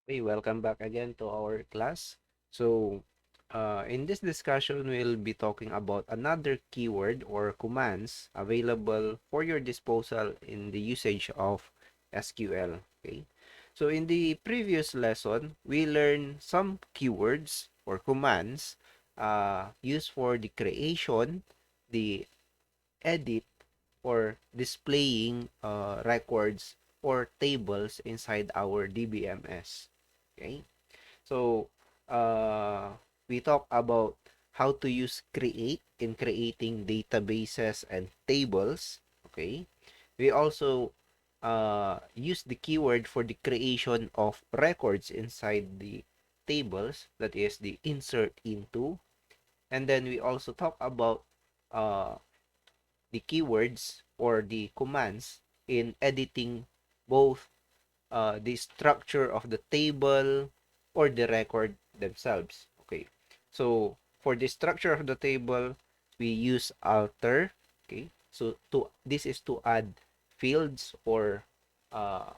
Hey, welcome back again to our class. So, in this discussion, we'll be talking about another keyword or commands available for your disposal in the usage of SQL. Okay. So, in the previous lesson, we learned some keywords or commands used for the creation, the edit, or displaying records or tables inside our DBMS. Okay. So, uh, we talk about how to use create in creating databases and tables. Okay. We also use the keyword for the creation of records inside the tables, that is the insert into. And then we also talk about uh, the keywords or the commands in editing both the structure of the table or the record themselves. Okay, so for the structure of the table, we use alter. Okay, so this is to add fields or uh,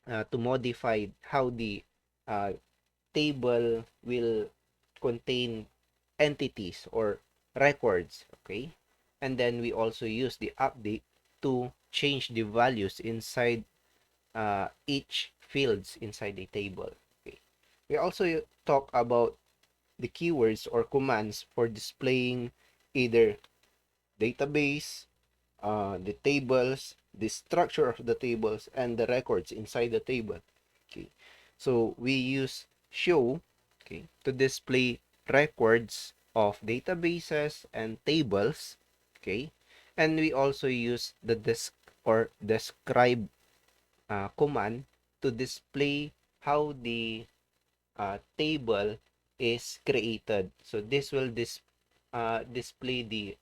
to modify how the uh, table will contain entities or records. Okay, and then we also use the update to change the values inside each fields inside a table. Okay. We also talk about the keywords or commands for displaying either database, the tables, the structure of the tables, and the records inside the table. Okay. So we use show, okay, to display records of databases and tables. Okay. And we also use the describe command to display how the table is created. So this will display the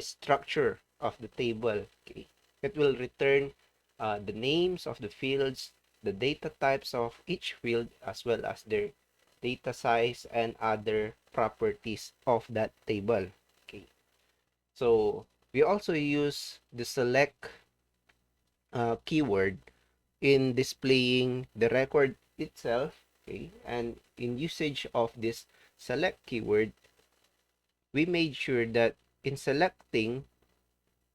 structure of the table. Okay. It will return the names of the fields, the data types of each field, as well as their data size and other properties of that table. Okay. So we also use the select keyword in displaying the record itself. Okay, and in usage of this select keyword, we made sure that in selecting,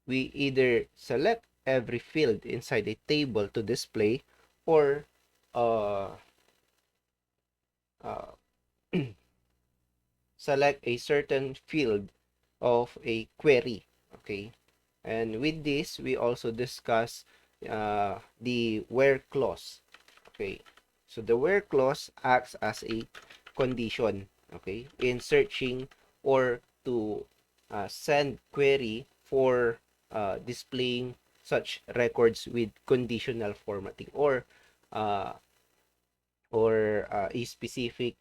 we either select every field inside a table to display, or uh, uh, select a certain field of a query. Okay, and with this we also discuss the where clause. Okay, so the where clause acts as a condition, okay, in searching or to send query for displaying such records with conditional formatting, uh, or a specific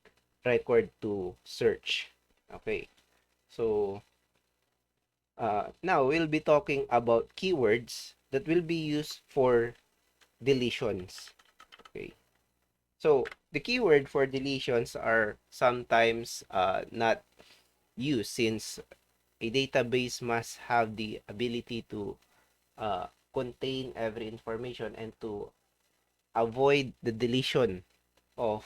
record to search. Okay, so now we'll be talking about keywords that will be used for deletions. Okay, so the keyword for deletions are sometimes not used, since a database must have the ability to contain every information and to avoid the deletion of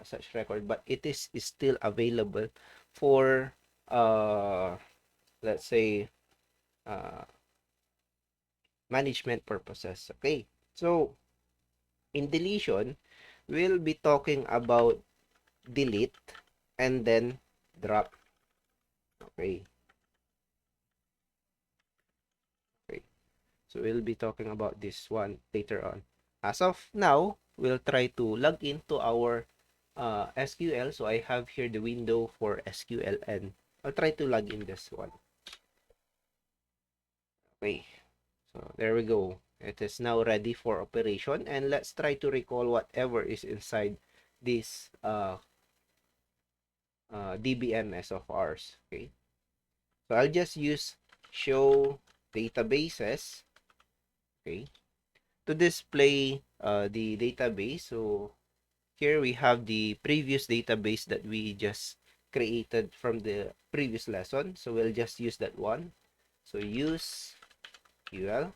such record, but it is still available for uh, let's say uh, management purposes. Okay, so in deletion, we'll be talking about delete and then drop. Okay. Okay. So we'll be talking about this one later on. As of now, we'll try to log into our SQL. So I have here the window for SQL, and I'll try to log in this one. Okay. So there we go. It is now ready for operation, and let's try to recall whatever is inside this DBMS of ours. Okay. So I'll just use show databases. Okay, to display the database. So here we have the previous database that we just created from the previous lesson. So we'll just use that one. So use SQL,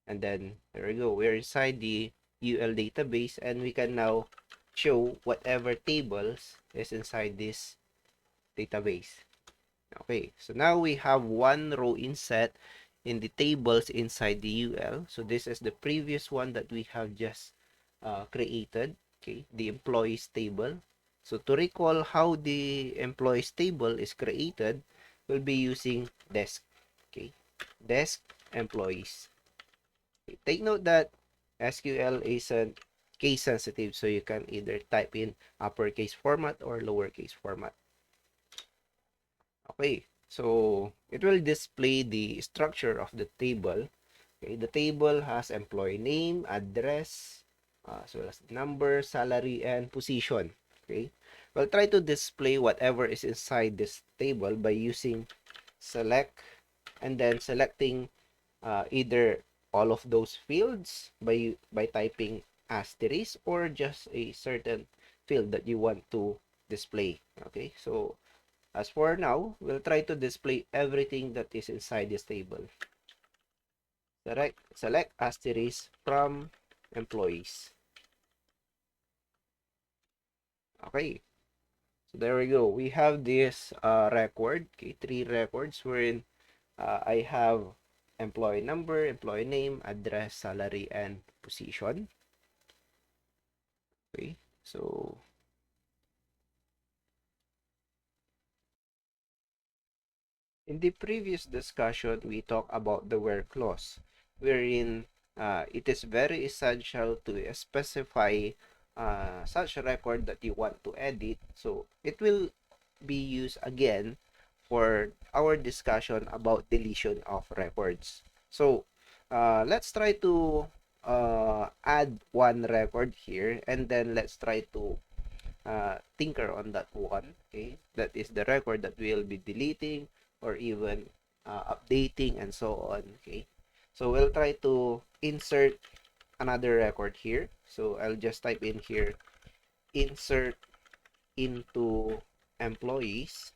and then there we go. We're inside the UL database, and we can now show whatever tables is inside this database. Okay, so now we have one row inset in the tables inside the UL. So this is the previous one that we have just created, okay, the employees table. So to recall how the employees table is created, we'll be using desk, okay, desk employees. Okay, take note that SQL isn't case sensitive, so you can either type in uppercase format or lowercase format. Okay, so it will display the structure of the table. Okay, the table has employee name, address, as well as number, salary, and position. Okay, we'll try to display whatever is inside this table by using select and then selecting either all of those fields by typing asterisk or just a certain field that you want to display. Okay, so as for now, we'll try to display everything that is inside this table. Select asterisk from employees. Okay, so there we go. We have this record, okay, 3 records wherein I have employee number, employee name, address, salary, and position. Okay, so in the previous discussion, we talked about the where clause, wherein it is very essential to specify such a record that you want to edit. So it will be used again for our discussion about deletion of records. So let's try to add one record here, and then let's try to tinker on that one. Okay, that is the record that we'll be deleting or even updating and so on. Okay, so we'll try to insert another record here. So I'll just type in here insert into employees.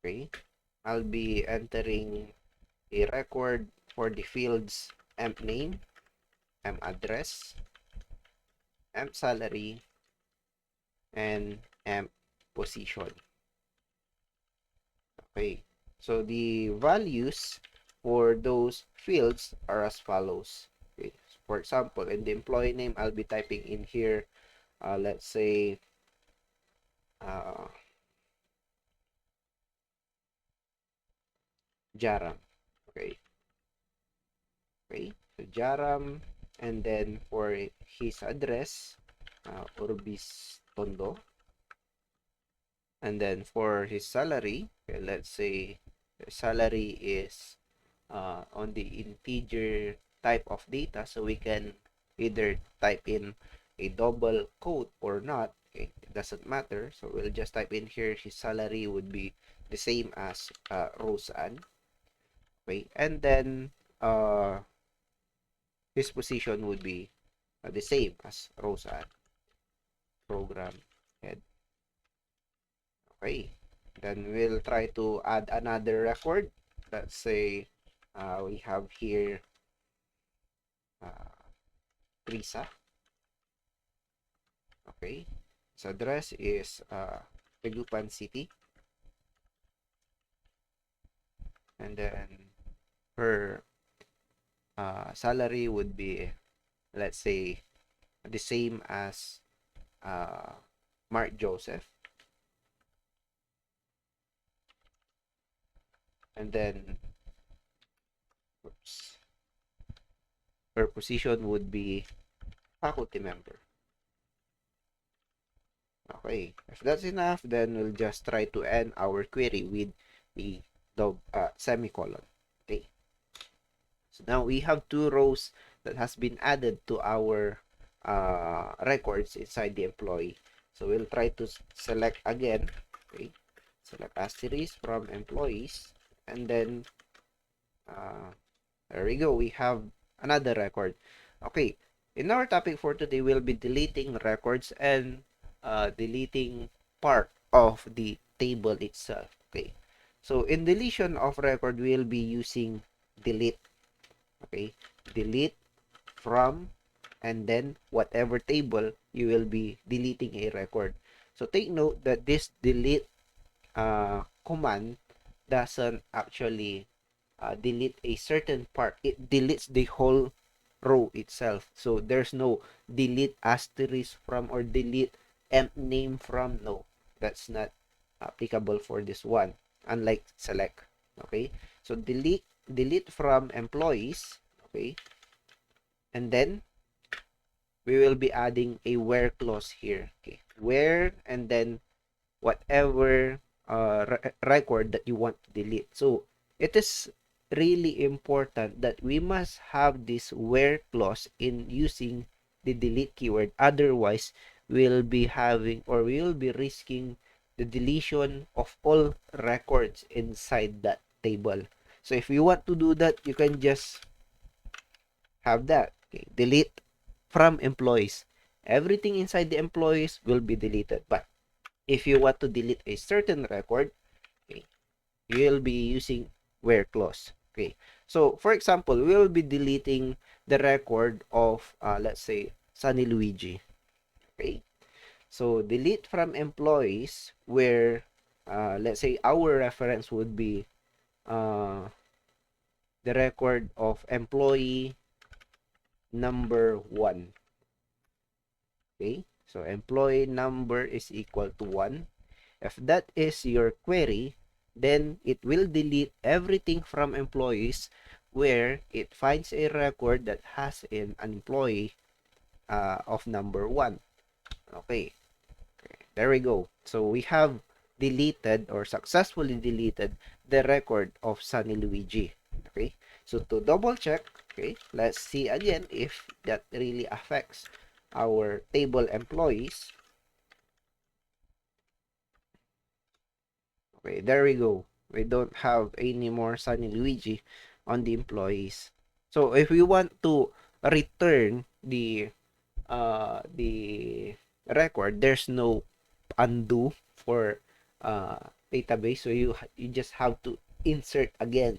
Okay, I'll be entering a record for the fields emp name, emp address, emp salary, and emp position. Okay, so the values for those fields are as follows. Okay, for example, in the employee name, I'll be typing in here, let's say, uh, Jaram. Okay, okay, so Jaram, and then for his address, Orbis Tondo, and then for his salary, okay, let's say salary is on the integer type of data, so we can either type in a double quote or not. Okay, it doesn't matter, so we'll just type in here his salary would be the same as Roseanne. Okay, and then his position would be the same as Roseanne, program head. Okay, then we'll try to add another record. Let's say we have here Teresa. Okay, his address is Tegupan City, and then her salary would be, let's say, the same as Mark Joseph, and then oops, her position would be faculty member. Okay, if that's enough, then we'll just try to end our query with the semicolon. Okay, so now we have 2 rows that has been added to our records inside the employee. So we'll try to select again. Okay, select asterisk from employees, and then there we go. We have another record. Okay, in our topic for today, we'll be deleting records and deleting part of the table itself. Okay, so in deletion of record, we'll be using delete. Okay, delete from and then whatever table you will be deleting a record. So take note that this delete command doesn't actually delete a certain part. It deletes the whole row itself. So there's no delete asterisk from or delete emp name from. No, that's not applicable for this one, unlike select. Okay, so delete from employees. Okay, and then we will be adding a where clause here. Okay, where, and then whatever record that you want to delete. So it is really important that we must have this where clause in using the delete keyword. Otherwise, we'll be having, or we'll be risking the deletion of all records inside that table. So if you want to do that, you can just have that. Okay, delete from employees. Everything inside the employees will be deleted. But if you want to delete a certain record, okay, you'll be using where clause. Okay, so for example, we'll be deleting the record of let's say Sunny Luigi. Okay, so delete from employees where let's say our reference would be the record of employee number 1. Okay, so employee number is equal to 1. If that is your query, then it will delete everything from employees where it finds a record that has an employee of number 1. Okay, there we go. So we have deleted or successfully deleted the record of Sunny Luigi. Okay, so to double check, okay, let's see again if that really affects our table employees. Okay, there we go. We don't have any more Sunny Luigi on the employees. So if we want to return the record, there's no undo for database. So you just have to insert again.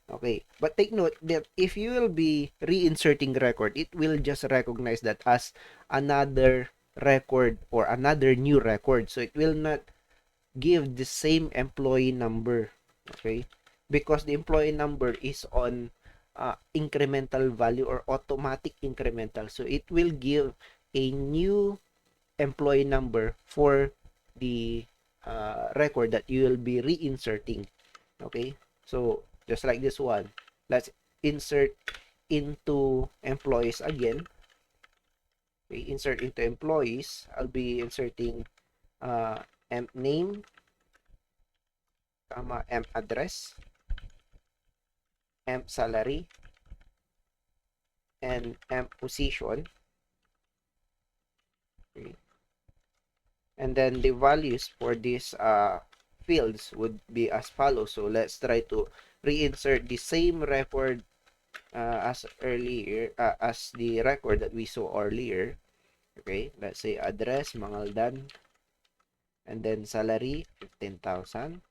Okay, but take note that if you will be reinserting record, it will just recognize that as another record or another new record. So it will not give the same employee number. Okay, because the employee number is on incremental value or automatic incremental, so it will give a new employee number for the record that you will be reinserting. Okay, so just like this one, let's insert into employees again. Okay, insert into employees. I'll be inserting emp name, emp address, emp salary, and emp position. Okay. And then the values for these fields would be as follows. So let's try to reinsert the same record as earlier, as the record that we saw earlier. Okay, let's say address Mangaldan, and then salary 15,000,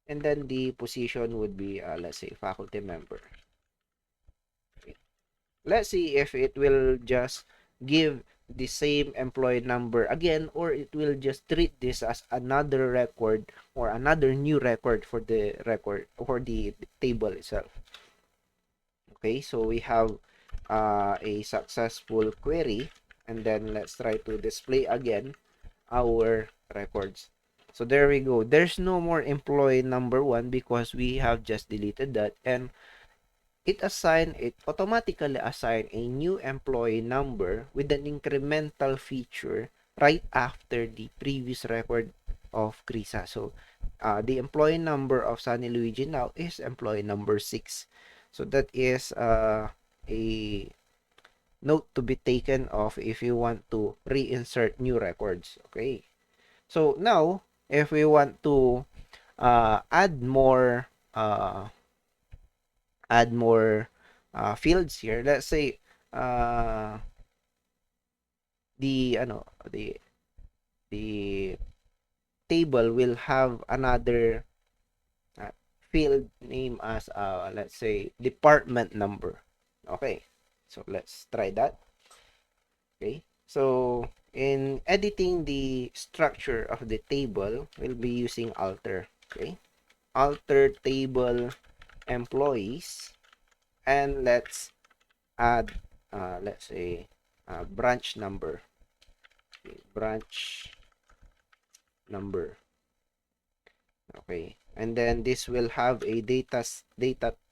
and then the position would be let's say faculty member. Okay. Let's see if it will just give the same employee number again, or it will just treat this as another record or another new record for the table itself. Okay, so we have a successful query, and then let's try to display again our records. So there we go. There's no more employee number 1 because we have just deleted that, and it automatically assign a new employee number with an incremental feature right after the previous record of Krisa. So the employee number of Sunny Luigi now is employee number 6. So that is a note to be taken of if you want to reinsert new records. Okay, so now if we want to add more fields here, let's say the the table will have another field name as let's say department number. Okay, so let's try that. So in editing the structure of the table, we'll be using alter. Okay, alter table employees, and let's add, let's say, branch number. Okay, branch number. Okay, and then this will have a data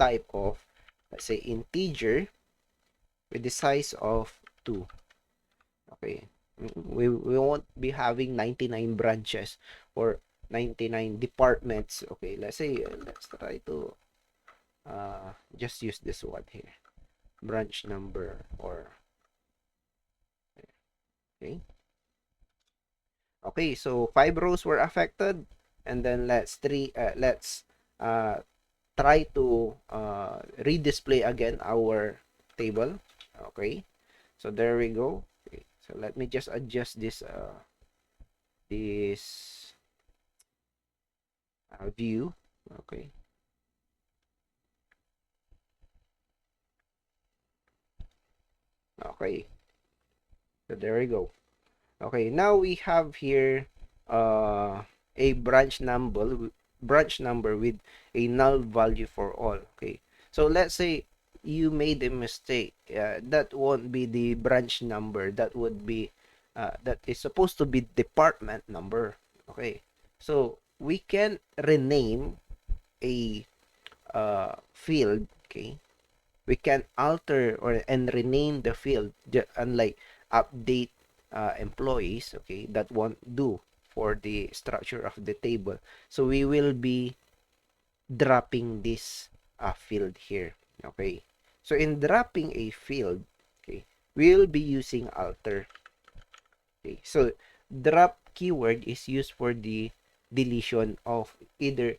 type of, let's say, integer with the size of 2. Okay, we won't be having 99 branches or 99 departments. Okay, let's say, let's try to just use this one here, branch number. Or okay, okay, so 5 rows were affected, and then let's uh try to redisplay again our table. Okay, so there we go. Okay, so let me just adjust this view. Okay, okay, so there we go. Okay, now we have here a branch number with a null value for all. Okay, so let's say you made a mistake. That won't be the branch number. That would be that is supposed to be department number. Okay, so we can rename a field. Okay, we can alter or and rename the field, unlike update employees. Okay, that won't do for the structure of the table. So we will be dropping this field here. Okay, so in dropping a field, okay, we'll be using alter. Okay, so drop keyword is used for the deletion of either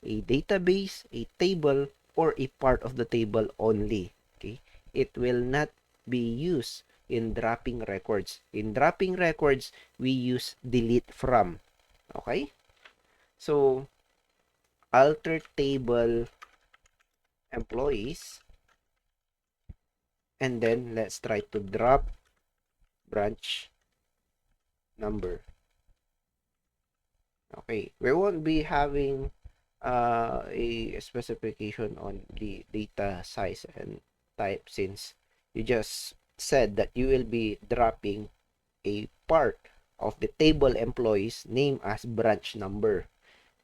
a database, a table, or a part of the table only. Okay, it will not be used in dropping records. In dropping records, we use delete from. Okay, so alter table employees, and then let's try to drop branch number. Okay, we won't be having a specification on the data size and type, since you just said that you will be dropping a part of the table employees name as branch number.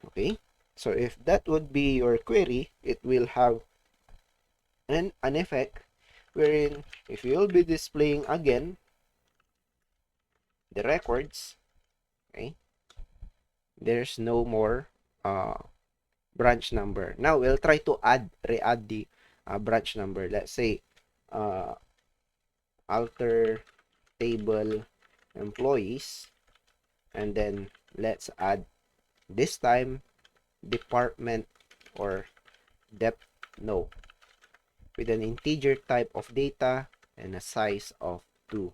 Okay, so if that would be your query, it will have an effect wherein if you'll be displaying again the records, okay, there's no more uh, branch number. Now we'll try to re-add the branch number. Let's say uh, alter table employees, and then let's add this time department or dep no with an integer type of data and a size of 2.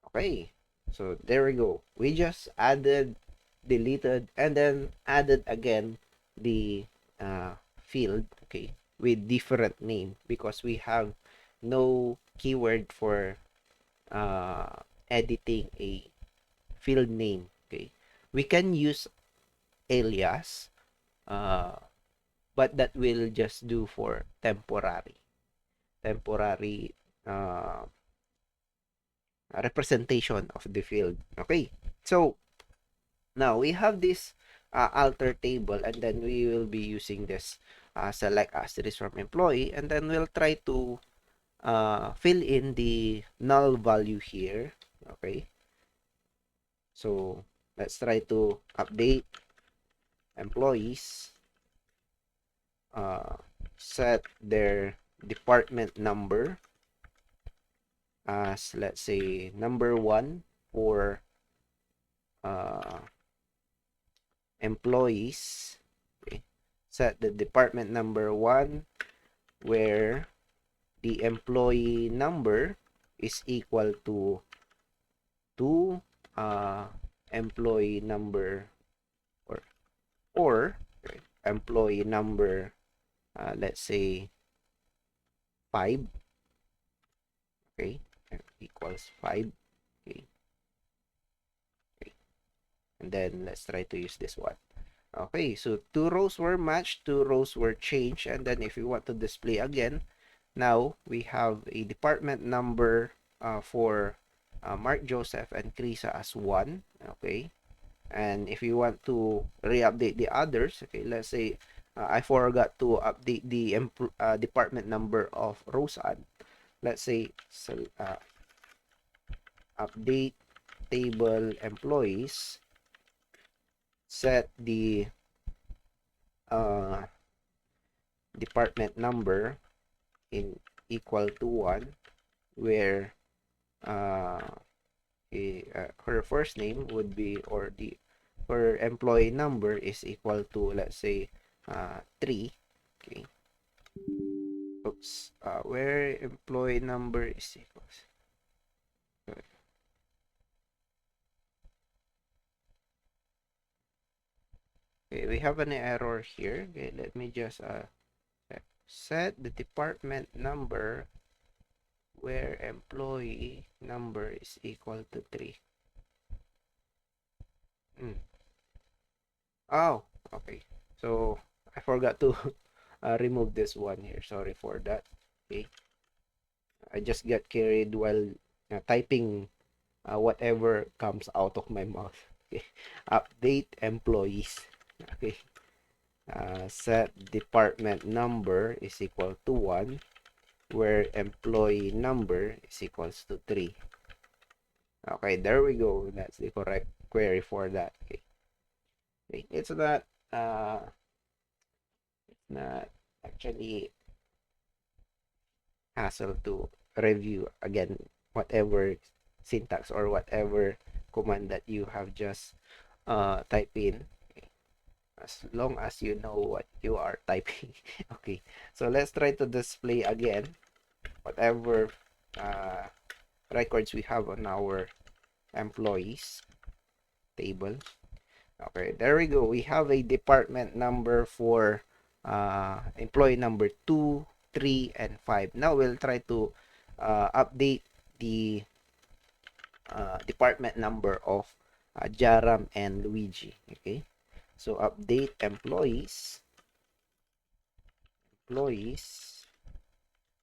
Okay, so there we go. We just added, deleted, and then added again the field, okay, with different name, because we have no keyword for editing a field name. Okay, we can use alias, uh, but that will just do for temporary uh, representation of the field. Okay, so now we have this alter table, and then we will be using this select asterisk from employee, and then we'll try to fill in the null value here. Okay, so let's try to update employees, uh, set their department number as, let's say, number 1 for employees. Okay, set the department number 1 where the employee number is equal to 2 employee number, or okay, employee number, let's say 5. Okay, equal equals 5. Okay. Okay. And then let's try to use this one. Okay, so two rows were matched, two rows were changed, and then if you want to display again, now we have a department number for Mark Joseph and Krisa as 1. Okay, and if you want to re-update the others, okay, let's say I forgot to update the department number of Roseanne. Let's say so, update table employees, set the uh, department number in equal to 1, where uh, her first name would be, or the her employee number is equal to, let's say 3. Okay, oops, where employee number is equals, okay, we have an error here. Okay, let me just set the department number where employee number is equal to 3. Oh, okay. So I forgot to remove this one here. Sorry for that. Okay. I just got carried while typing whatever comes out of my mouth. Okay. Update employees. Okay. Set department number is equal to 1, where employee number is equals to 3. Okay, there we go. That's the correct query for that. Okay. Okay. It's not actually hassle to review again whatever syntax or whatever command that you have just type in, as long as you know what you are typing. Okay, so let's try to display again whatever uh, records we have on our employees table. Okay, there we go. We have a department number for employee number 2, 3, and 5. Now we'll try to update the department number of Jaram and Luigi. Okay, so update employees,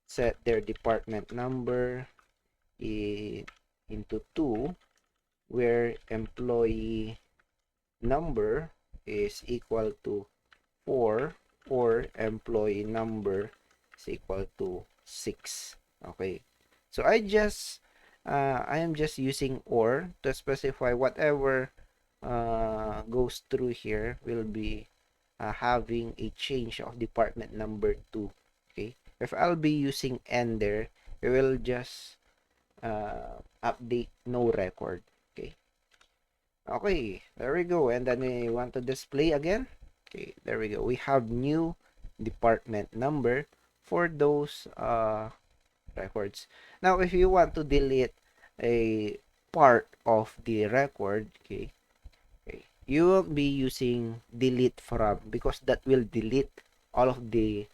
set their department number into 2, where employee number is equal to 4, or employee number is equal to 6. Okay, so I am just using or to specify whatever goes through here will be having a change of department number 2. Okay, if I'll be using and there, it will just update no record. Okay. Okay, there we go. And then we want to display again. Okay, there we go. We have new department number for those records. Now, if you want to delete a part of the record, okay, you will be using delete from, because that will delete all of the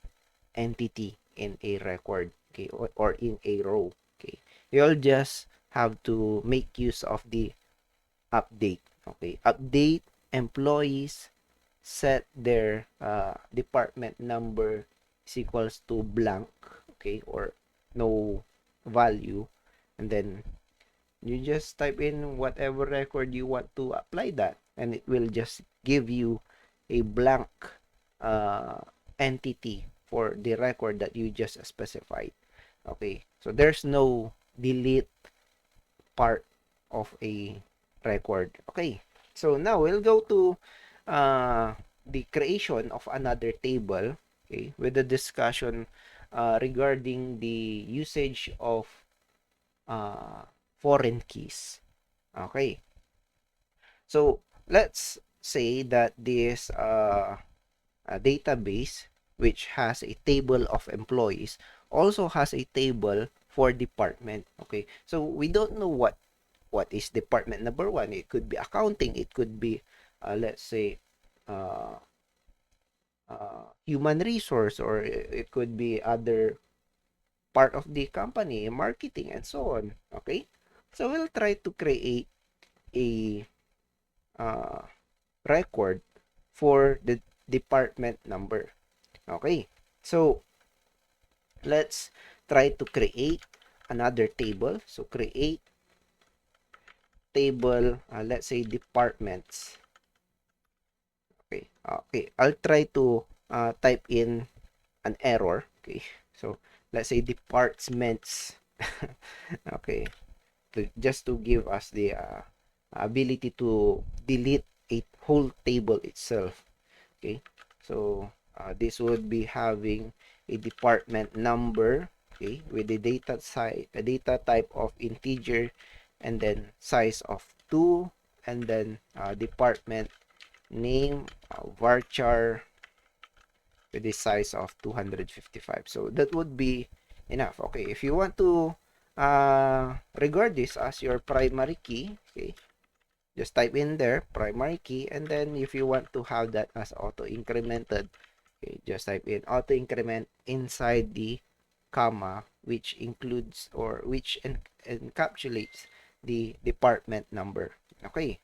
entity in a record, okay, or in a row. Okay, you'll just have to make use of the update. Okay, update employees, set their department number is equals to blank, okay, or no value, and then you just type in whatever record you want to apply that, and it will just give you a blank uh, entity for the record that you just specified. Okay, so there's no delete part of a record. Okay, so now we'll go to the creation of another table, okay, with the discussion regarding the usage of foreign keys. Okay, so let's say that this database, which has a table of employees, also has a table for department. Okay, so we don't know what is department number 1. It could be accounting, it could be let's say uh, human resource, or it could be other part of the company, marketing, and so on. Okay, So we'll try to create a uh, record for the department number. Okay, so let's try to create another table. So create table, let's say departments. Okay, okay, I'll try to type in an error. Okay, so let's say departments. Okay, just to give us the ability to delete a whole table itself. Okay, so this would be having a department number, okay, with the data size, a data type of integer, and then size of 2, and then department name, varchar, with the size of 255. So that would be enough. Okay, if you want to regard this as your primary key, okay, just type in there primary key, and then if you want to have that as auto incremented, okay, just type in auto increment inside the comma, which includes or which encapsulates the department number. Okay,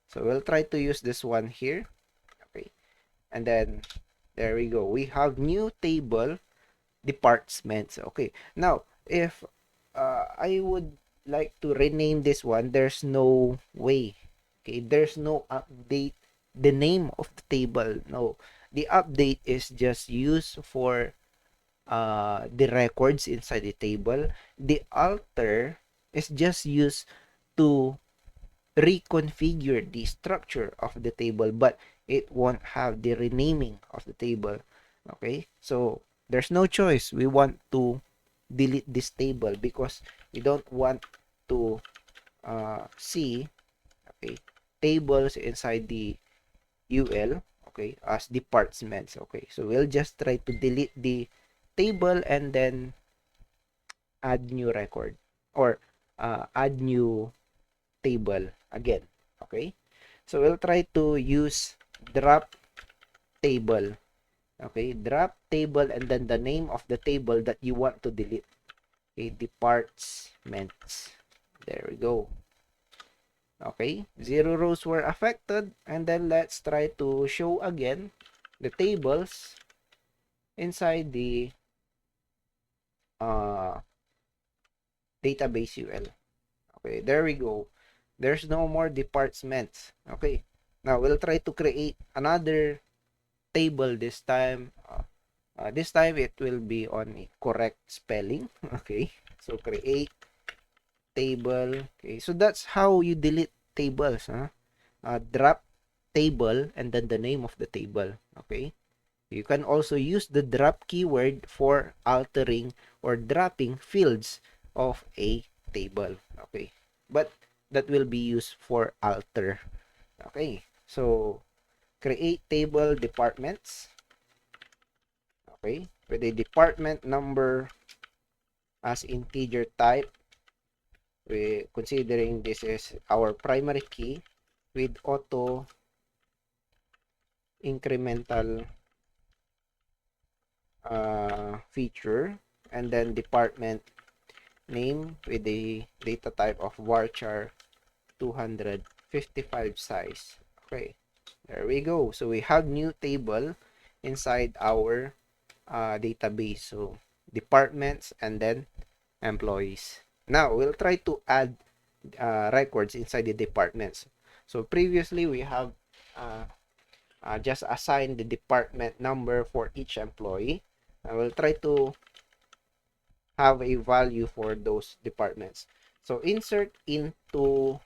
so we'll try to use this one here. Okay, and then there we go, we have new table departments. Okay, now if I would like to rename this one, there's no way. Okay, there's no update the name of the table. No, the update is just used for the records inside the table. The alter is just used to reconfigure the structure of the table, but it won't have the renaming of the table. Okay, so there's no choice. We want to delete this table because we don't want to see, okay, tables inside the UL, okay, as departments. Okay, so we'll just try to delete the table and then add new record, or add new table again. Okay, so we'll try to use drop table. Okay, drop table and then the name of the table that you want to delete. Okay, departments. There we go. Okay, 0 rows were affected, and then let's try to show again the tables inside the uh, database UL. Okay, there we go. There's no more departments. Okay, now we'll try to create another table this time. This time it will be on a correct spelling. Okay, so create table. Okay, so that's how you delete tables. Huh? Drop table and then the name of the table. Okay, you can also use the drop keyword for altering or dropping fields of a table. Okay, but that will be used for alter. Okay, so create table departments. Okay, with a department number as integer type, we considering this is our primary key with auto incremental feature, and then department name with the data type of varchar 255 size. Okay, there we go. So we have new table inside our database. So departments and then employees. Now we'll try to add records inside the departments. So previously we have just assigned the department number for each employee. I will try to have a value for those departments. So insert into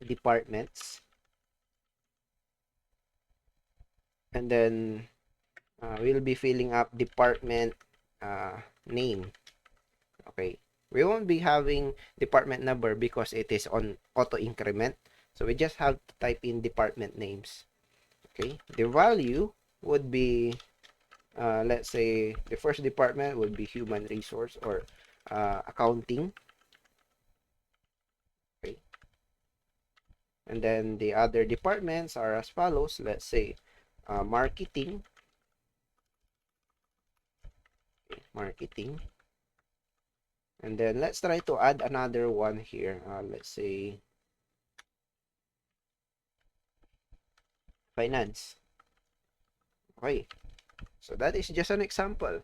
departments, and then we'll be filling up department name. Okay, we won't be having department number because it is on auto increment, so we just have to type in department names. Okay, the value would be let's say the first department would be human resource or accounting. Okay, and then the other departments are as follows. Let's say marketing. Okay, marketing, And then let's try to add another one here. Let's say finance. Okay, so that is just an example.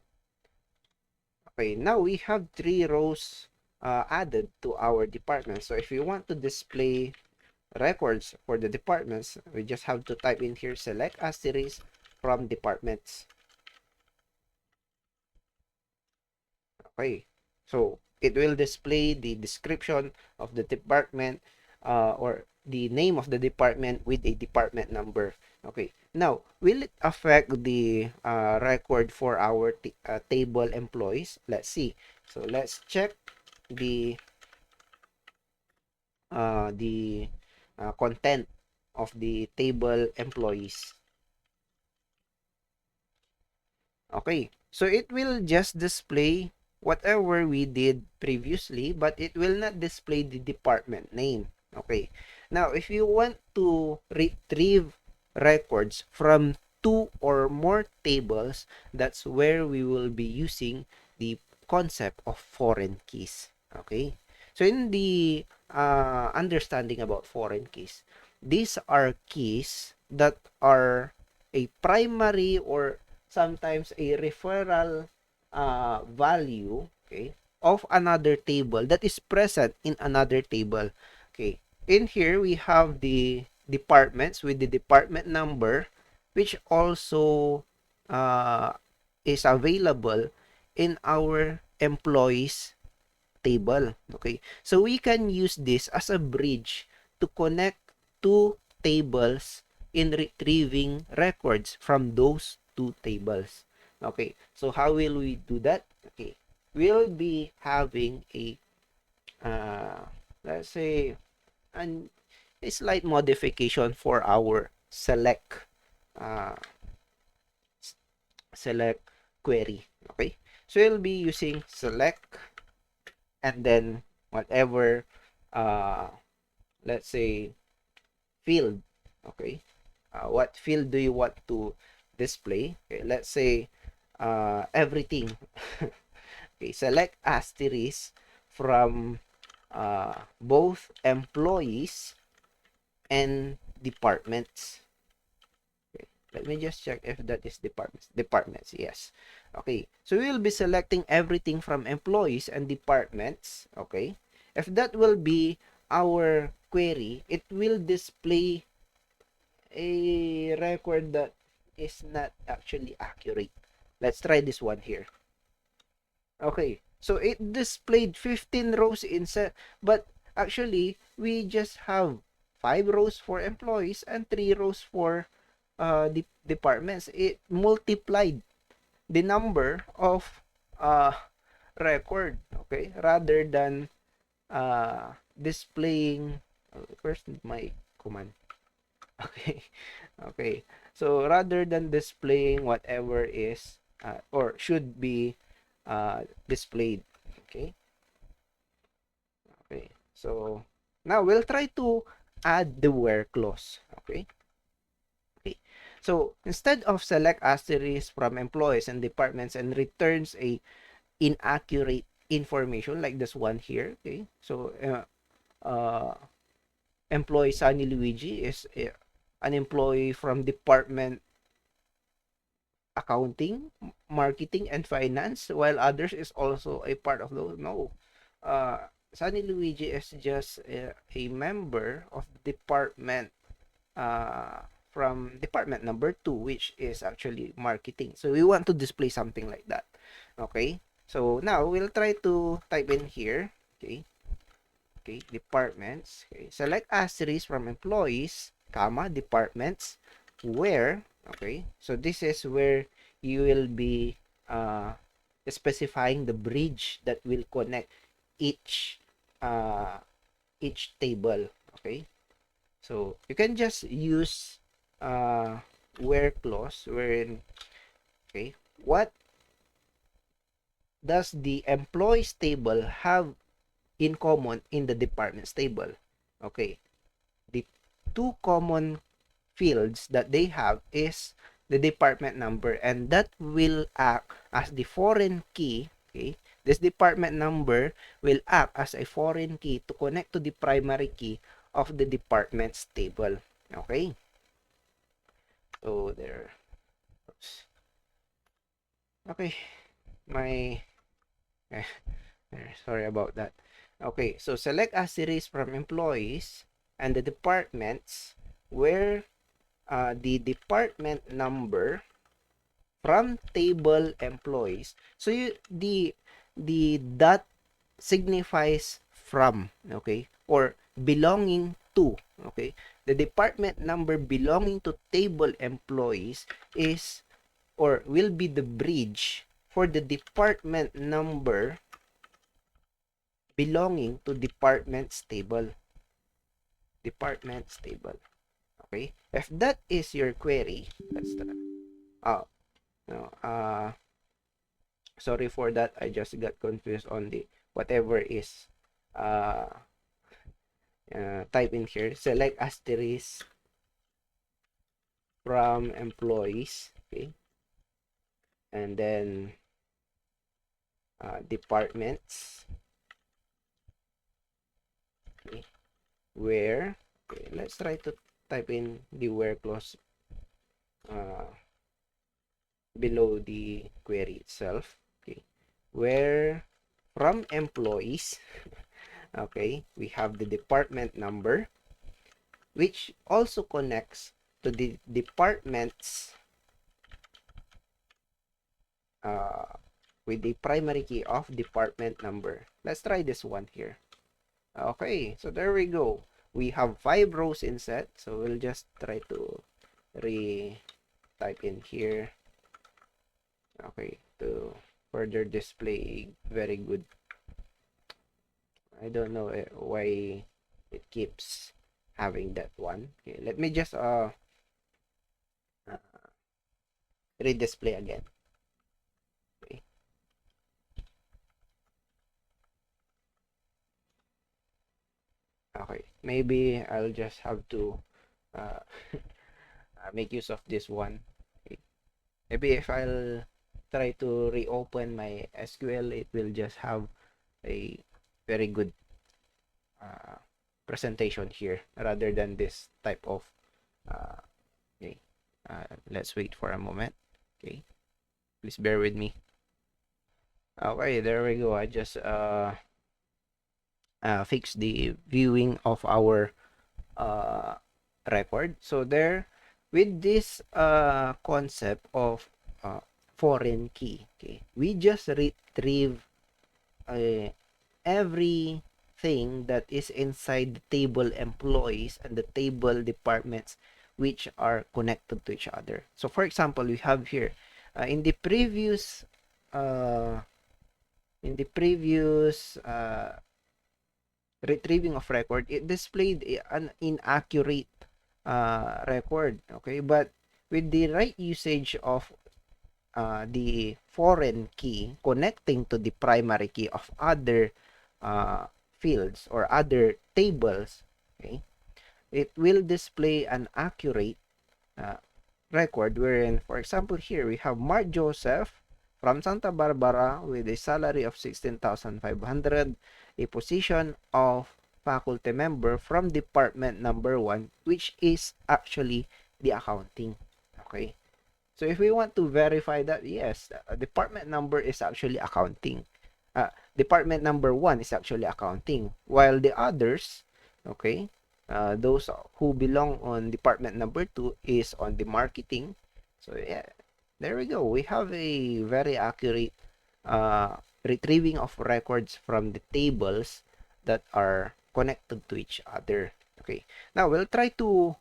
Okay, now we have 3 rows added to our department. So if you want to display records for the departments, we just have to type in here select asterisk from departments. Okay, so it will display the description of the department or the name of the department with a department number. Okay, now will it affect the record for our table employees? Let's see. So let's check the content of the table employees. Okay, so it will just display whatever we did previously, but it will not display the department name. Okay, now if you want to retrieve records from 2 or more tables, that's where we will be using the concept of foreign keys. Okay, so in the understanding about foreign keys, these are keys that are a primary or sometimes a referral value, okay, of another table that is present in another table. Okay, in here we have the departments with the department number, which also is available in our employees table. Okay, so we can use this as a bridge to connect two tables in retrieving records from those 2 tables. Okay, so how will we do that? Okay, we'll be having a let's say an a slight modification for our uh, select query. Okay, so we'll be using select and then whatever uh let's say field. Okay, what field do you want to display? Okay, let's say everything. Okay, select asterisk from both employees and departments. Okay, let me just check if that is departments, yes. Okay, so we will be selecting everything from employees and departments. Okay, if that will be our query, it will display a record that is not actually accurate. Let's try this one here. Okay, so it displayed 15 rows inside, but actually we just have 5 rows for employees and 3 rows for the departments. It multiplied the number of uh, record, okay, rather than displaying. Where's my command? Okay, okay. So rather than displaying whatever is or should be displayed. Okay, okay. So now we'll try to add the where clause. Okay, okay. So instead of select asterisk from employees and departments and returns a inaccurate information like this one here. Okay, so employee Sunny Luigi is an employee from department accounting, marketing, and finance, while others is also a part of those. No, Sunny Luigi is just a member of department from department number 2, which is actually marketing. So we want to display something like that. Okay, so now we'll try to type in here. Okay, okay, departments. Okay, select asterisk from employees, comma, departments, where, okay, so this is where you will be specifying the bridge that will connect each uh, each table. Okay, so you can just use where clause wherein, okay, what does the employees table have in common in the departments table? Okay, the 2 common fields that they have is the department number, and that will act as the foreign key, okay, This department number will act as a foreign key to connect to the primary key of the department's table. Okay? So, there. Oops. Okay. My... sorry about that. Okay, so select asterisk from employees and the departments where the department number from table employees. So the dot signifies from, okay, or belonging to, okay. The department number belonging to table employees is or will be the bridge for the department number belonging to department's table. Department's table. Okay? If that is your query, let's oh, no, sorry for that. I just got confused on the whatever is uh, type in here. Select asterisk from employees. Okay? And then departments. Okay? Where, okay, let's try to type in the where clause below the query itself. Okay, where from employees, okay, we have the department number, which also connects to the departments with the primary key of department number. Let's try this one here. Okay, so there we go. We have 5 rows in set, so we'll just try to type in here. Okay, to further display very good. I don't know why it keeps having that one. Okay, let me just redisplay again. Okay. Okay, maybe I'll just have to make use of this one. Okay. Maybe if I'll try to reopen my SQL, it will just have a very good presentation here rather than this type of okay. Let's wait for a moment. Okay, please bear with me. Okay, there we go. I just fixed the viewing of our record. So there, with this concept of foreign key, okay, we just retrieve everything that is inside the table employees and the table departments which are connected to each other. So for example, we have here in the previous retrieving of record, it displayed an inaccurate record. Okay, but with the right usage of the foreign key connecting to the primary key of other fields or other tables, okay, it will display an accurate record wherein, for example, here we have Mark Joseph from Santa Barbara with a salary of 16,500, a position of faculty member from department number 1, which is actually the accounting. Okay, so if we want to verify that, yes, department number is actually accounting. Department number 1 is actually accounting, while the others, okay, those who belong on department number 2 is on the marketing. So yeah, there we go. We have a very accurate retrieving of records from the tables that are connected to each other. Okay, now we'll try to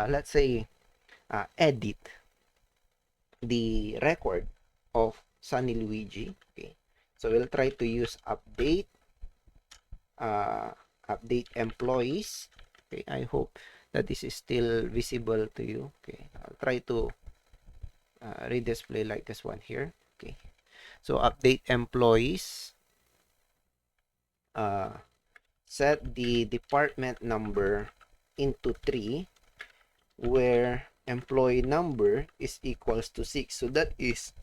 let's say edit the record of Sunny Luigi. Okay, so we'll try to use update employees. Okay, I hope that this is still visible to you. Okay, I'll try to redisplay like this one here. Okay, so update employees, set the department number into 3 where employee number is equals to 6. So that is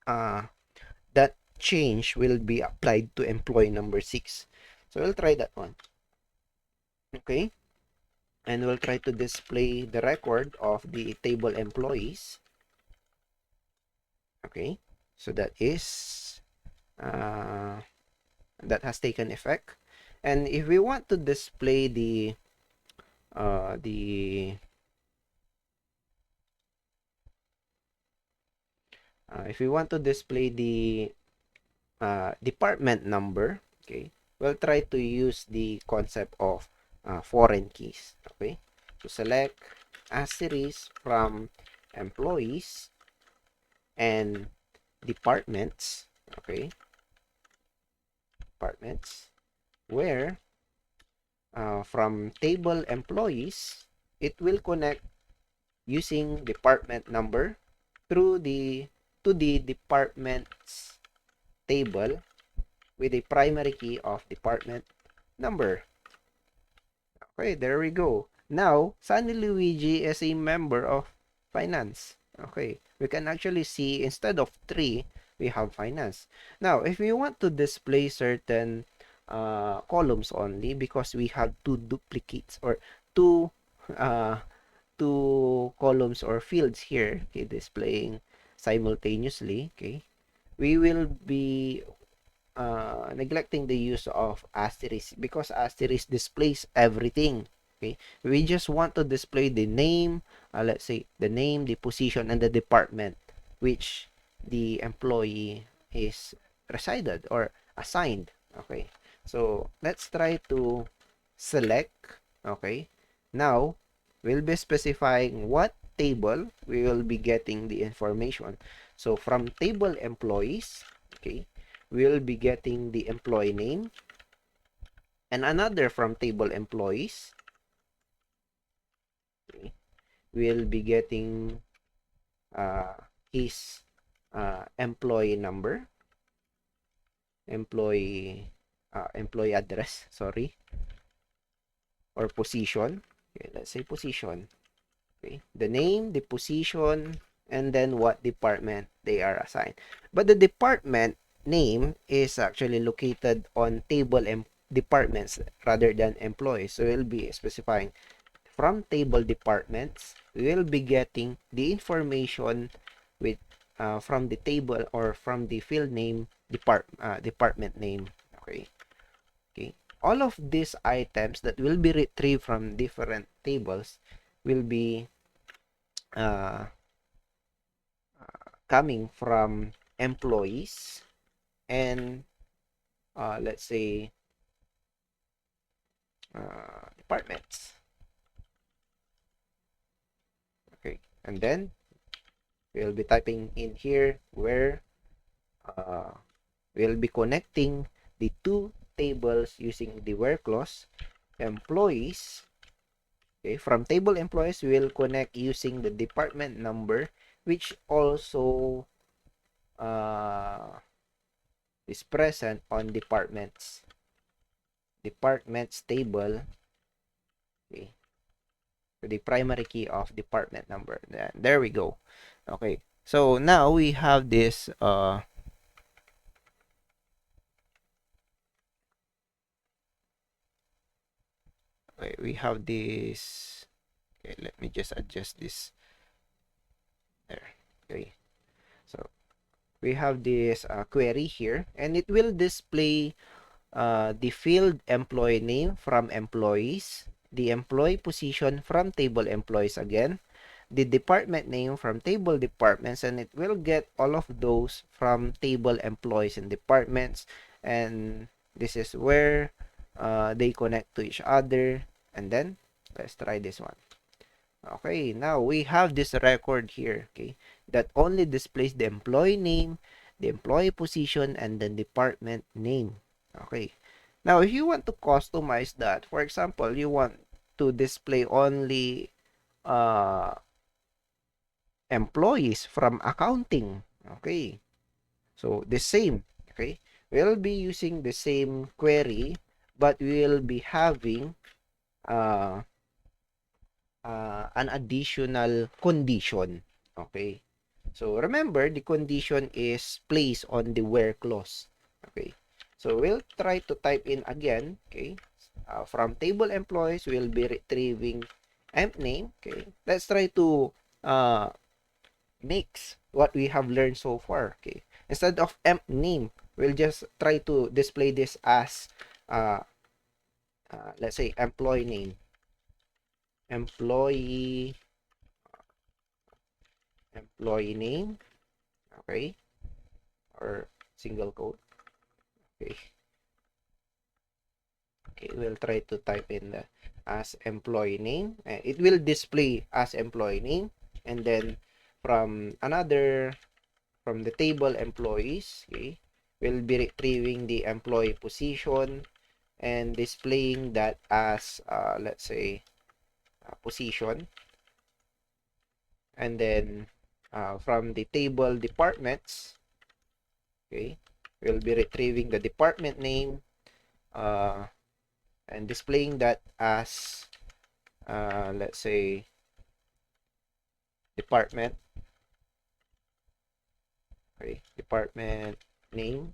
that change will be applied to employee number 6. So we'll try that one. Okay. And we'll try to display the record of the table employees. Okay. So that is, that has taken effect. And if we want to display uh, the if we want to display the department number, okay, we'll try to use the concept of foreign keys. Okay, to select asterisk from employees and departments. Okay, departments where from table employees, it will connect using department number through the to the department's table with a primary key of department number. Okay, there we go. Now, Sunny Luigi is a member of finance. Okay, we can actually see instead of 3, we have finance. Now, if we want to display certain columns only because we have two duplicates or two uh, two columns or fields here, okay, displaying simultaneously, okay, we will be neglecting the use of asterisk because asterisk displays everything. Okay, we just want to display the name, let's say the name, the position, and the department which the employee is resided or assigned. Okay, so let's try to select. Okay, now we'll be specifying what table we will be getting the information. So from table employees, okay, we'll be getting the employee name, and another from table employees, okay, we'll be getting uh, his employee number, employee address, sorry, or position. Okay, let's say position. Okay, the name, the position, and then what department they are assigned. But the department name is actually located on table departments rather than employees. So we'll be specifying from table departments. We will be getting the information with from the table or from the field name department name. Okay. Okay. All of these items that will be retrieved from different tables will be uh, coming from employees and let's say departments. Okay, and then we'll be typing in here where uh, we'll be connecting the two tables using the where clause. Employees, okay, from table employees we will connect using the department number, which also is present on departments table, okay, to the primary key of department number. There we go. Okay, so now we have this okay, we have this. Okay, let me just adjust this there. Okay, so we have this query here, and it will display the field employee name from employees, the employee position from table employees again, the department name from table departments, and it will get all of those from table employees and departments. And this is where they connect to each other. And then let's try this one. Okay, now we have this record here, okay, that only displays the employee name, the employee position, and the department name. Okay, now if you want to customize that, for example, you want to display only employees from accounting. Okay, so the same. Okay, we'll be using the same query, but we'll be having uh, an additional condition. Okay, So remember, the condition is placed on the where clause. Okay. So we'll try to type in again. Okay. From table employees, we'll be retrieving emp name. Okay. Let's try to mix what we have learned so far. Okay. Instead of emp name, we'll just try to display this as uh, let's say employee name. Employee name. Okay. Or single quote. Okay. Okay, we'll try to type in the as employee name. It will display as employee name, and then from the table employees, okay, we'll be retrieving the employee position and displaying that as let's say position, and then from the table departments, okay, we'll be retrieving the department name uh, and displaying that as let's say department. Okay, department name.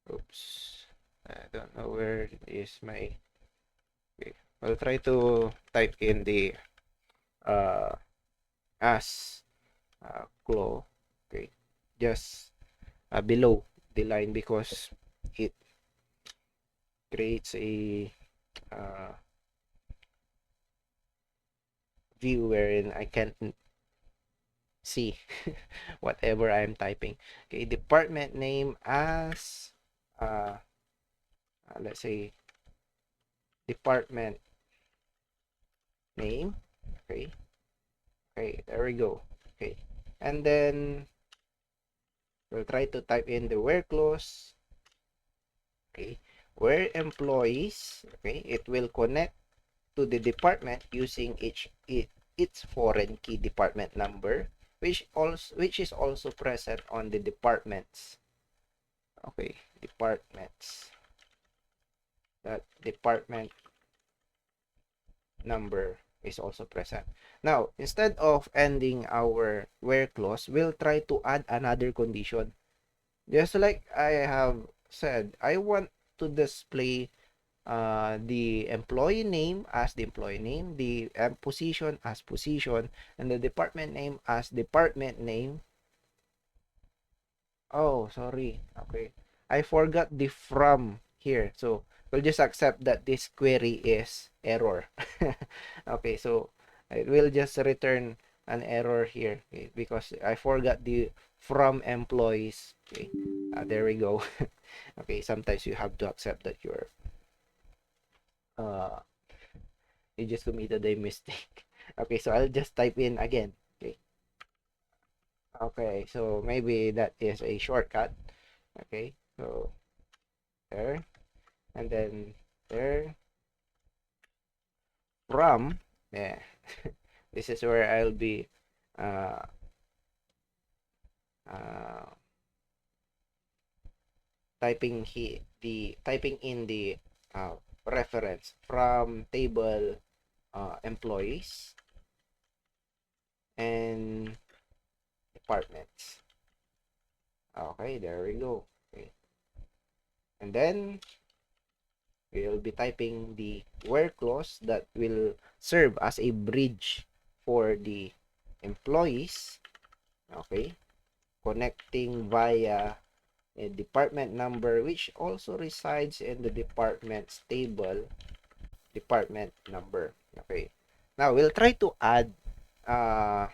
Oops, I don't know where is my. Okay, I'll try to type in the uh as claw. Okay, just below the line because it creates a uh, view wherein I can't see whatever I'm typing. Okay, department name as let's say department name. Okay, okay, there we go. Okay, and then we'll try to type in the where clause. Okay, where employees. Okay, it will connect to the department using its foreign key department number, which is also present on the departments. Okay, departments. That department number is also present. Now, instead of ending our where clause, we'll try to add another condition. Just like I have said, I want to display the employee name as the employee name, the position as position, and the department name as department name. Oh, sorry. Okay. I forgot the from here. So, we'll just accept that this query is error. Okay, so it will just return an error here, okay, because I forgot the from employees. Okay, there we go. Okay, sometimes you have to accept that uh, you just committed a mistake. Okay, so I'll just type in again. Okay. Okay, so maybe that is a shortcut. Okay, so there, and then there, from, yeah. This is where I'll be uh, uh, typing in the reference from table employees and departments. Okay, there we go. Okay, and then we'll be typing the where clause that will serve as a bridge for the employees. Okay, connecting via a department number which also resides in the department's table department number. Okay, now we'll try to add uh,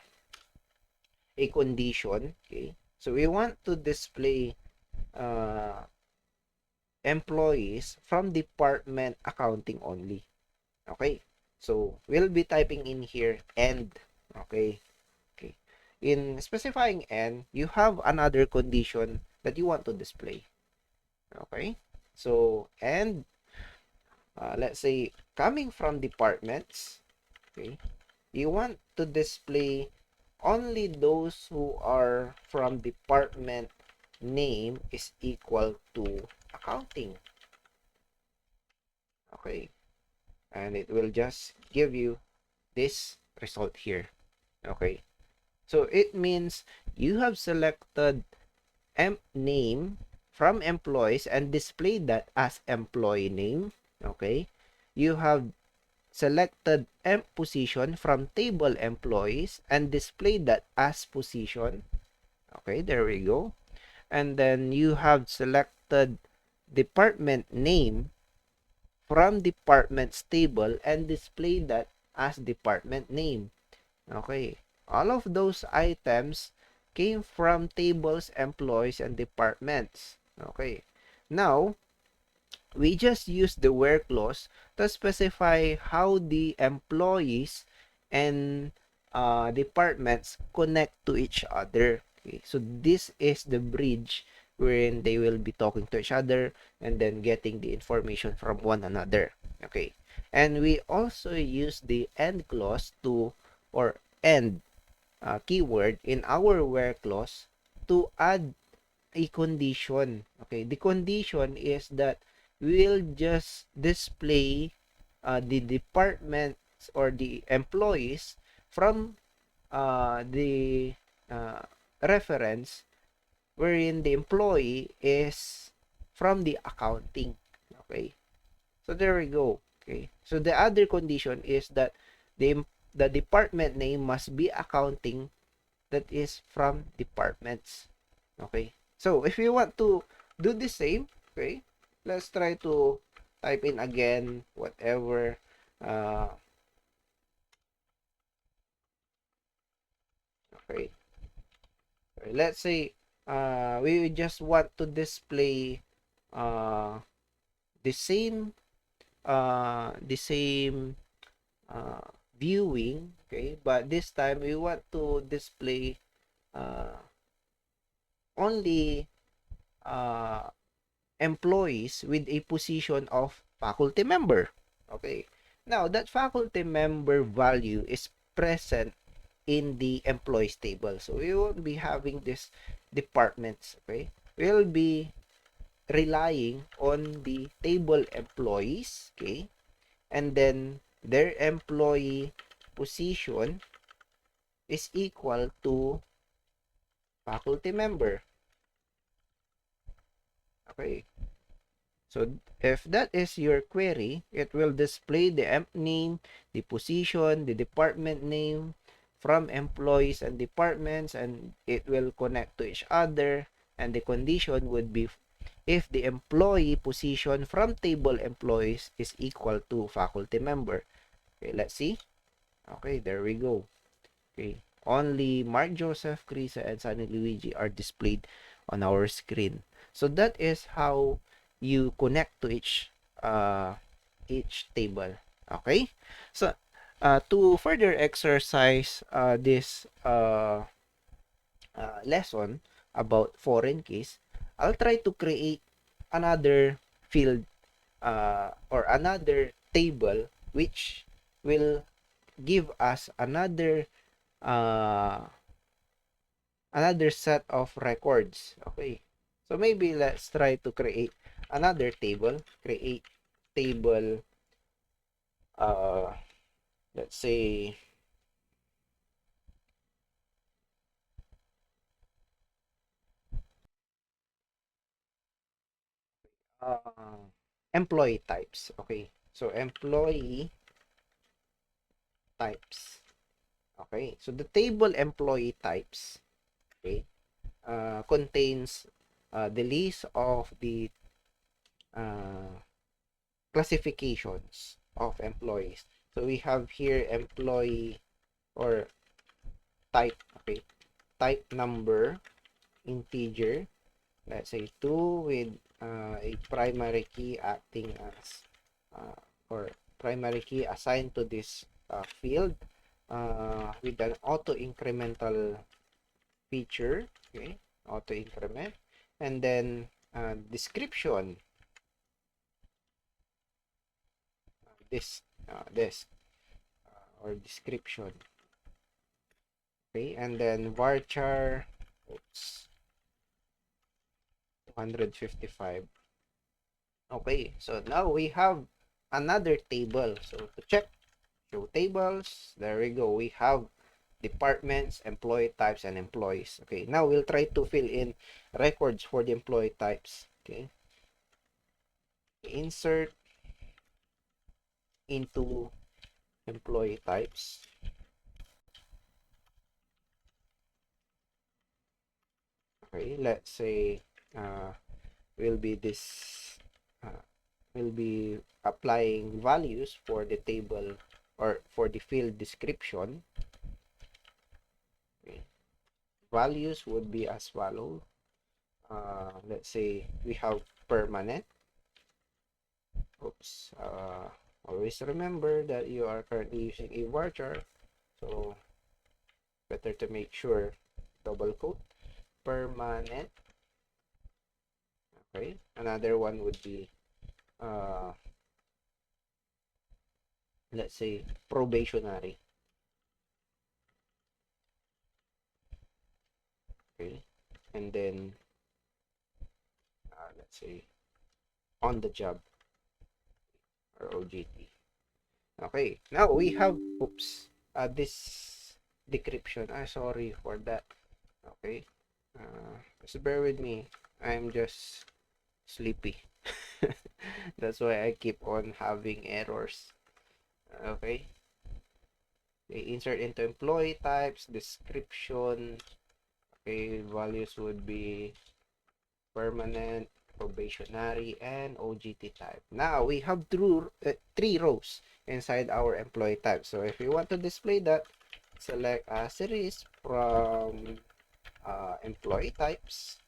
a condition. Okay, so we want to display uh, employees from department accounting only. Okay, so we'll be typing in here and. Okay, okay, in specifying and, you have another condition that you want to display. Okay, so and let's say coming from departments. Okay, you want to display only those who are from department name is equal to accounting. Okay, and it will just give you this result here. Okay, So it means you have selected name from employees and displayed that as employee name. Okay. You have selected position from table employees and displayed that as position. Okay, there we go. And then you have selected department name from departments table and displayed that as department name. Okay. All of those items came from tables, employees, and departments. Okay. Now, we just use the where clause to specify how the employees and departments connect to each other. Okay, so this is the bridge wherein they will be talking to each other and then getting the information from one another. Okay, and we also use the end clause to, or end keyword in our where clause to add a condition. Okay, the condition is that we'll just display the departments or the employees from the reference wherein the employee is from the accounting. Okay, so there we go. Okay, so the other condition is that the department name must be accounting, that is from departments. Okay, so if you want to do the same, okay, let's try to type in again whatever. uh, okay, let's say we just want to display uh, the same the same uh, viewing. Okay, but this time we want to display uh, only uh, employees with a position of faculty member. Okay. Now, that faculty member value is present in the employees table. So, we won't be having this departments. Okay. We'll be relying on the table employees. Okay. And then, their employee position is equal to faculty member. Okay. So if that is your query, it will display the emp name, the position, the department name from employees and departments, and it will connect to each other. And the condition would be if the employee position from table employees is equal to faculty member. Okay, let's see. Okay, there we go. Okay, only Mark Joseph, Krisa, and Sunny Luigi are displayed on our screen. So that is how you connect to each table. Okay, so to further exercise this lesson about foreign keys, I'll try to create another field or another table which will give us uh, another set of records. Okay, so maybe let's try to create another table. Create table, uh let's say employee types. Okay, so employee types. Okay, so the table employee types, okay, contains the list of the uh, classifications of employees. So we have here employee or type. Okay, type number integer, let's say 2, with a primary key acting as or primary key assigned to this field with an auto incremental feature. Okay, auto increment. And then description, this or description. Okay, and then varchar, oops, 255. Okay, so now we have another table. So to check show tables, there we go. We have departments, employee types, and employees. Okay, now we'll try to fill in records for the employee types. Okay, insert into employee types. Okay, let's say will be this uh, will be applying values for the table or for the field description. Okay. Values would be as follow. Let's say we have permanent. Oops. Always remember that you are currently using a varchar, so better to make sure double quote permanent. Okay. Another one would be let's say probationary. Okay. And then let's say on the job or OJT. Okay, now we have oops this decryption. Sorry for that. Okay, just bear with me. I'm just sleepy. That's why I keep on having errors. Okay, they insert into employee types description. Okay, values would be permanent, probationary, and OGT type. Now we have three rows inside our employee type. So if you want to display that, select a series from employee types.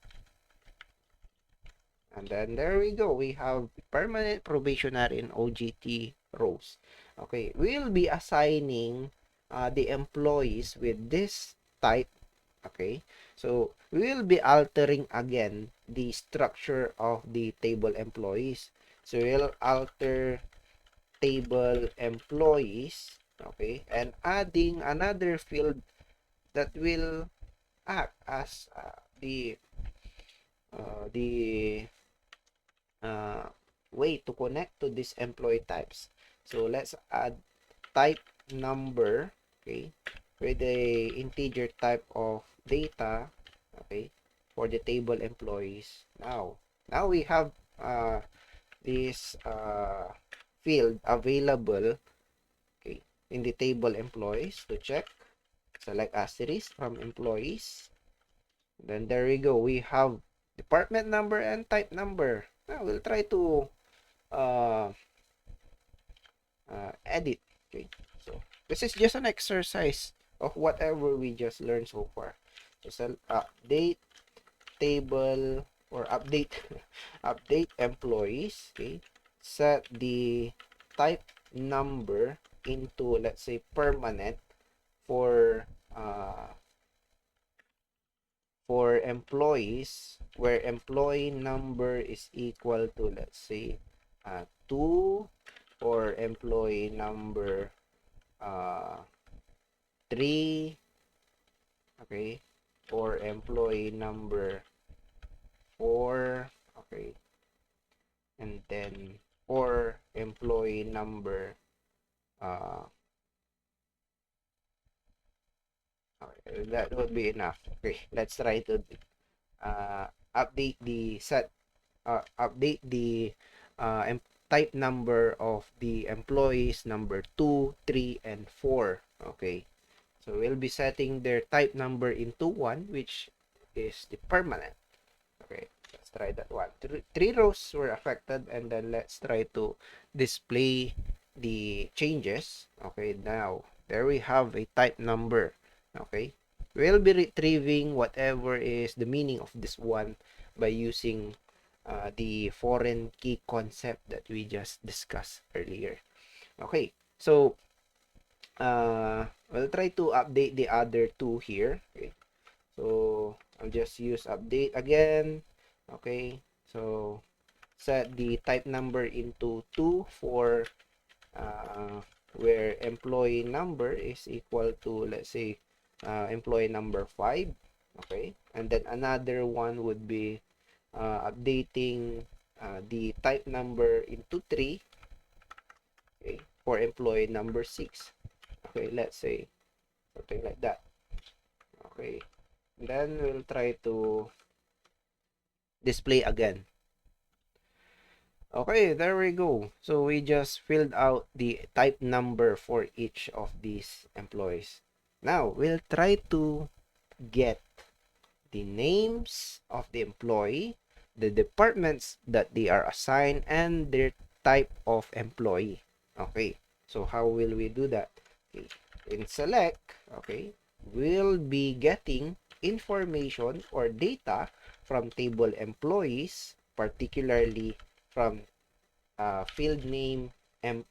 And then there we go. We have permanent, probationary, and OGT rows. Okay, we'll be assigning the employees with this type. Okay, so we will be altering again the structure of the table employees. So we'll alter table employees, okay, and adding another field that will act as the way to connect to these employee types. So let's add type number, okay, with the integer type of data, okay, for the table employees. Now we have this field available, okay, in the table employees. To check, select asterisk from employees. Then there we go. We have department number and type number. Now we'll try to uh, edit. Okay, so this is just an exercise of whatever we just learned so far. So update table or update update employees. Okay, set the type number into, let's say, permanent for employees where employee number is equal to, let's say, 2, or employee number 3, okay, or employee number 4, okay, and then or employee number uh okay, that would be enough. Okay, let's try to update the update the type number of the employees number 2, 3, and 4. Okay, so we'll be setting their type number into 1, which is the permanent. Okay, let's try that one. Three rows were affected, and then let's try to display the changes. Okay, now there we have a type number. Okay, we'll be retrieving whatever is the meaning of this one by using the foreign key concept that we just discussed earlier. Okay, so we'll try to update the other two here. Okay, so I'll just use update again. Okay, so set the type number into 2 for where employee number is equal to, let's say, employee number 5. Okay, and then another one would be updating the type number into 3, okay, for employee number 6. Okay, let's say something like that. Okay. Then we'll try to display again. Okay, there we go. So we just filled out the type number for each of these employees. Now, we'll try to get the names of the employee, the departments that they are assigned, and their type of employee. Okay, so how will we do that? Okay. In select, okay, we'll be getting information or data from table employees, particularly from field name and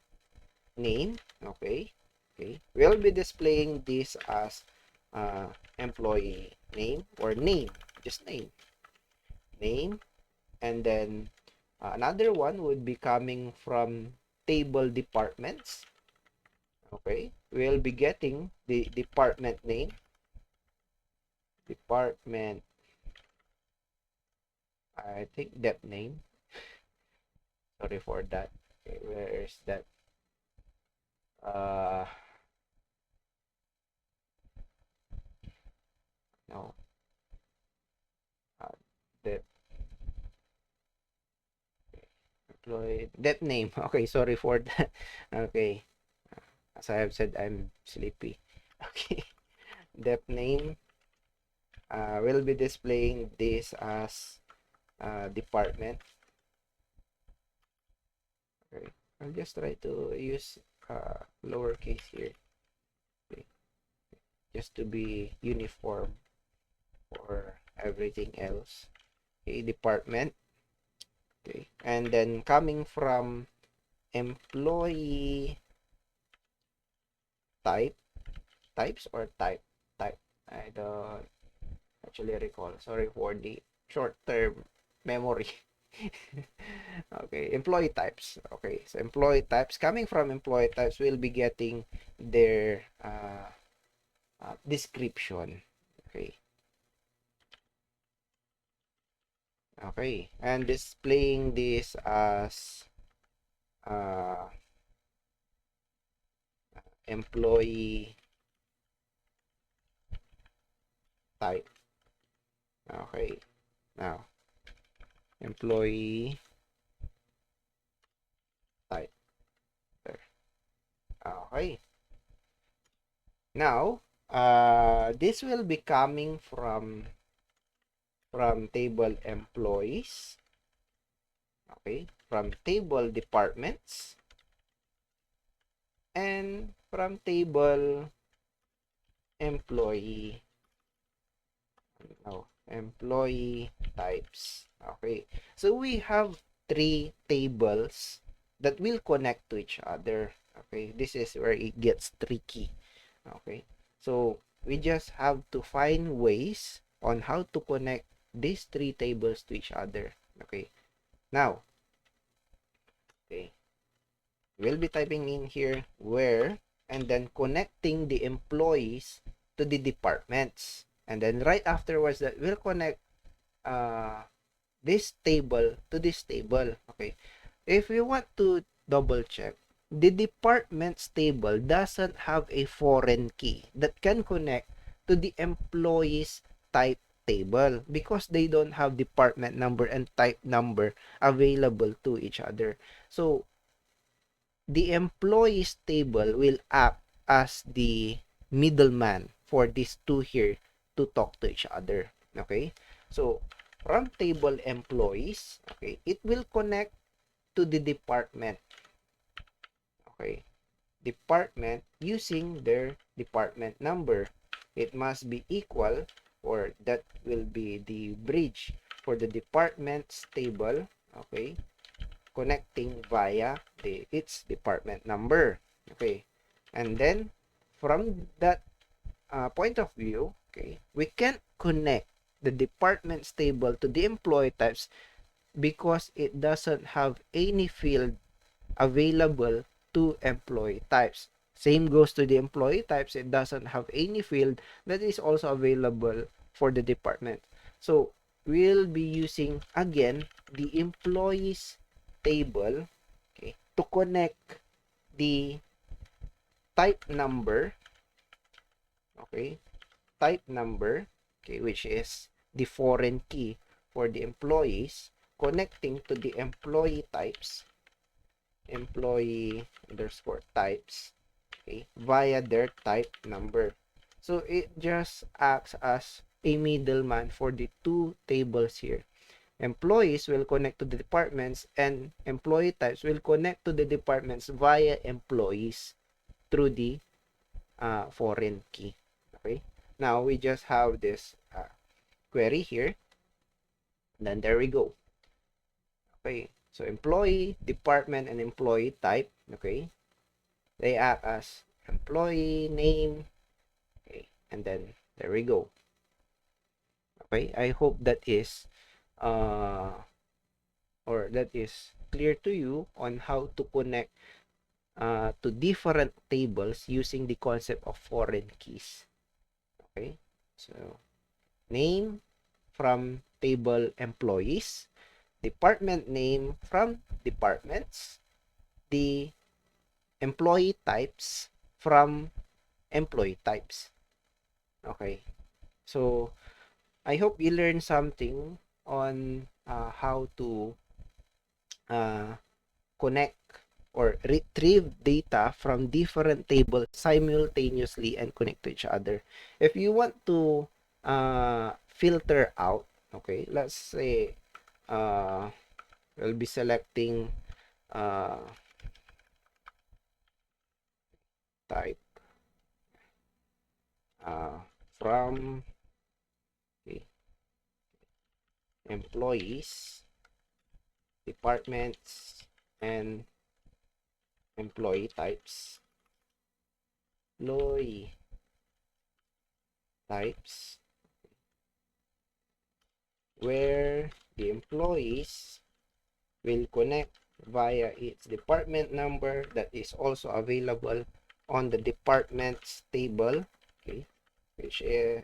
name. Okay, okay, we'll be displaying this as employee name or name, just name, and then another one would be coming from table departments. Okay, we'll be getting the department name, department, I think that name. Sorry for that. Okay, where is that? Uh, no, uh, that employee, that name. Okay, sorry for that. Okay, as I have said, I'm sleepy. Okay, that name. We'll be displaying this as department. Okay, I'll just try to use lowercase here, okay, just to be uniform for everything else. Okay, department. Okay, and then coming from employee type, types or type. I don't actually recall. Sorry for the short-term memory. Okay, employee types. Okay, so employee types, coming from employee types, we'll be getting their description. Okay, okay, and displaying this as uh, employee type. Okay, now employee type there. Okay, now this will be coming from table employees, okay, from table departments, and from table employee, no, employee types. Okay, so we have three tables that will connect to each other. Okay, this is where it gets tricky. Okay, so we just have to find ways on how to connect these three tables to each other. Okay, now, okay, we'll be typing in here where, and then connecting the employees to the departments, and then right afterwards that we'll connect uh this table to this table. Okay, if we want to double check, the departments table doesn't have a foreign key that can connect to the employees type table because they don't have department number and type number available to each other. So the employees table will act as the middleman for these two here to talk to each other. Okay, so from table employees, okay, it will connect to the department. Okay, department using their department number. It must be equal, or that will be the bridge for the departments table. Okay, connecting via its department number. Okay, and then from that point of view, okay, we can connect the departments table to the employee types because it doesn't have any field available to employee types. Same goes to the employee types. It doesn't have any field that is also available for the department. So we'll be using again the employees table, okay, to connect the type number, okay, type number, okay, which is the foreign key for the employees, connecting to the employee types, employee underscore types, okay, via their type number. So it just acts as a middleman for the two tables here. Employees will connect to the departments and employee types will connect to the departments via employees through the foreign key. Okay. Now we just have this query here. Then there we go. Okay. So employee, department, and employee type. Okay. They act as employee name. Okay. And then there we go. Okay. I hope that is or that is clear to you on how to connect to different tables using the concept of foreign keys. Okay. So name from table employees, department name from departments, the employee types from employee types. Okay. So I hope you learned something on how to connect or retrieve data from different tables simultaneously and connect to each other. If you want to filter out, okay, let's say we'll be selecting uh, type uh, from okay, employees, departments, and employee types. Employee types where the employees will connect via its department number that is also available on the departments table, okay,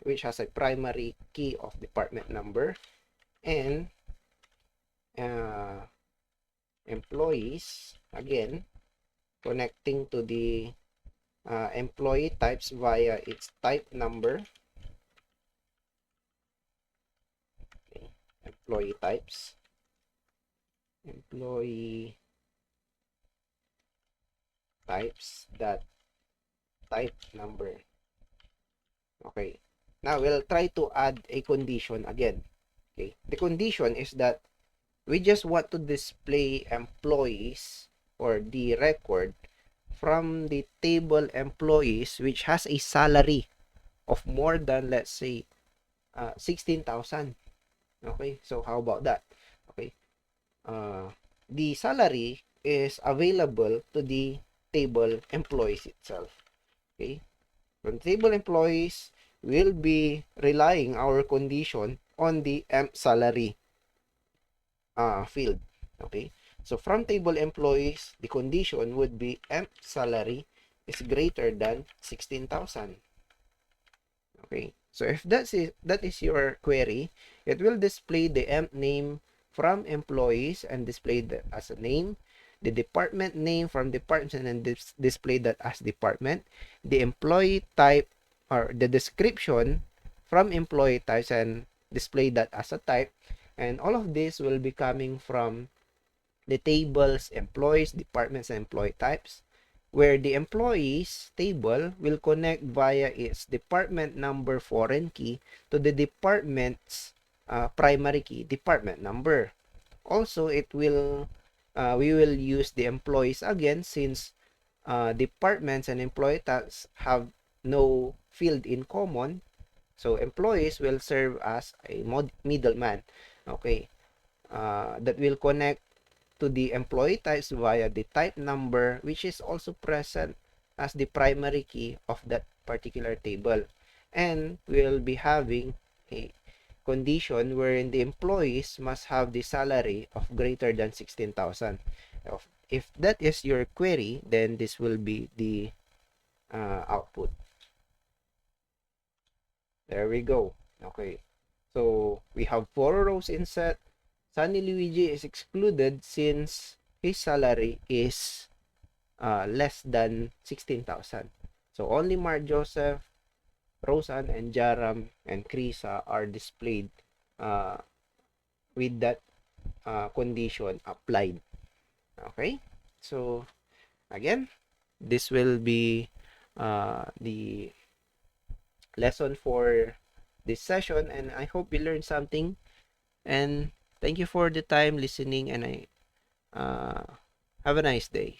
which has a primary key of department number, and employees again connecting to the employee types via its type number, okay, employee types, employee types that type number. Okay, now we'll try to add a condition again. Okay, the condition is that we just want to display employees or the record from the table employees which has a salary of more than, let's say, 16,000. Okay, so how about that? Okay, the salary is available to the table employees itself. Okay, from table employees, we'll be relying our condition on the emp salary field. Okay, so from table employees, the condition would be emp salary is greater than 16,000. Okay, so if that is your query, it will display the emp name from employees and display that as a name, the department name from department and display that as department, the employee type or the description from employee types and display that as a type, and all of this will be coming from the tables employees, departments, and employee types, where the employees table will connect via its department number foreign key to the department's primary key, department number. Also, it will we will use the employees again since departments and employee types have no field in common. So employees will serve as a middleman, okay, that will connect to the employee types via the type number, which is also present as the primary key of that particular table. And we'll be having a condition wherein the employees must have the salary of greater than 16,000. If that is your query, then this will be the output. There we go. Okay. So we have 4 rows in set. Sunny Luigi is excluded since his salary is less than 16,000. So only Mark Joseph, Rosan and Jaram and Krisa are displayed uh, with that condition applied. Okay? So, again, this will be the lesson for this session, and I hope you learned something. And thank you for the time listening, and I have a nice day.